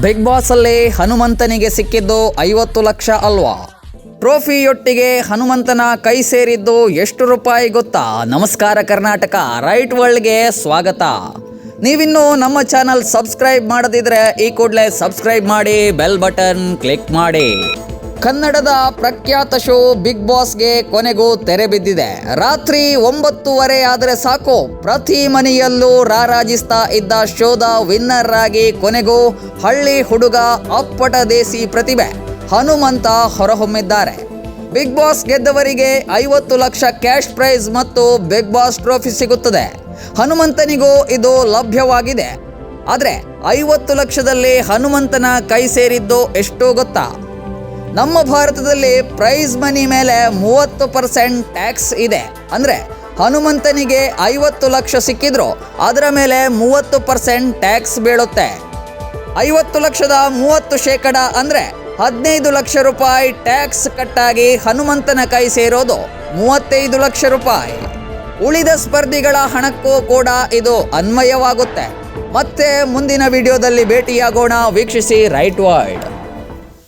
Big boss ಅಲ್ಲಿ ಹನುಮಂತನಿಗೆ ಸಿಕ್ಕಿದ್ದು 50 ಲಕ್ಷ ಅಲ್ವಾ? ಟ್ರೋಫಿಯೊಟ್ಟಿಗೆ ಹನುಮಂತನ ಕೈ ಸೇರಿದ್ದು ಎಷ್ಟು ರೂಪಾಯಿ ಗೊತ್ತಾ? ನಮಸ್ಕಾರ ಕರ್ನಾಟಕ, ರೈಟ್ ವರ್ಲ್ಡ್ಗೆ ಸ್ವಾಗತ. ನೀವಿನ್ನೂ ನಮ್ಮ ಚಾನಲ್ ಸಬ್ಸ್ಕ್ರೈಬ್ ಮಾಡದಿದ್ರೆ ಈ ಕೂಡಲೇ ಸಬ್ಸ್ಕ್ರೈಬ್ ಮಾಡಿ, ಬೆಲ್ ಬಟನ್ ಕ್ಲಿಕ್ ಮಾಡಿ. ಕನ್ನಡದ ಪ್ರಖ್ಯಾತ ಶೋ ಬಿಗ್ ಬಾಸ್ಗೆ ಕೊನೆಗೂ ತೆರೆ ಬಿದ್ದಿದೆ. ರಾತ್ರಿ 9:30 ಆದರೆ ಸಾಕು, ಪ್ರತಿ ಮನೆಯಲ್ಲೂ ರಾರಾಜಿಸ್ತಾ ಇದ್ದ ಶೋದ ವಿನ್ನರ್ ಆಗಿ ಕೊನೆಗೂ ಹಳ್ಳಿ ಹುಡುಗ ಅಪ್ಪಟ ದೇಸಿ ಪ್ರತಿಭೆ ಹನುಮಂತ ಹೊರಹೊಮ್ಮಿದ್ದಾರೆ. ಬಿಗ್ ಬಾಸ್ ಗೆದ್ದವರಿಗೆ 50 ಲಕ್ಷ ಕ್ಯಾಶ್ ಪ್ರೈಸ್ ಮತ್ತು ಬಿಗ್ ಬಾಸ್ ಟ್ರೋಫಿ ಸಿಗುತ್ತದೆ. ಹನುಮಂತನಿಗೂ ಇದು ಲಭ್ಯವಾಗಿದೆ. ಆದರೆ 50 ಲಕ್ಷದಲ್ಲಿ ಹನುಮಂತನ ಕೈ ಸೇರಿದ್ದು ಎಷ್ಟು ಗೊತ್ತಾ? ನಮ್ಮ ಭಾರತದಲ್ಲಿ ಪ್ರೈಸ್ ಮನಿ ಮೇಲೆ 30% ಟ್ಯಾಕ್ಸ್ ಇದೆ. ಅಂದರೆ ಹನುಮಂತನಿಗೆ 50 ಲಕ್ಷ ಸಿಕ್ಕಿದ್ರು ಅದರ ಮೇಲೆ 30% ಟ್ಯಾಕ್ಸ್ ಬೀಳುತ್ತೆ. 50 ಲಕ್ಷದ 30% ಅಂದರೆ 15 ಲಕ್ಷ ರೂಪಾಯಿ ಟ್ಯಾಕ್ಸ್ ಕಟ್ಟಾಗಿ ಹನುಮಂತನ ಕೈ ಸೇರೋದು 35 ಲಕ್ಷ ರೂಪಾಯಿ. ಉಳಿದ ಸ್ಪರ್ಧಿಗಳ ಹಣಕ್ಕೂ ಕೂಡ ಇದು ಅನ್ವಯವಾಗುತ್ತೆ. ಮತ್ತೆ ಮುಂದಿನ ವಿಡಿಯೋದಲ್ಲಿ ಭೇಟಿಯಾಗೋಣ. ವೀಕ್ಷಿಸಿ ರೈಟ್ ವರ್ಲ್ಡ್.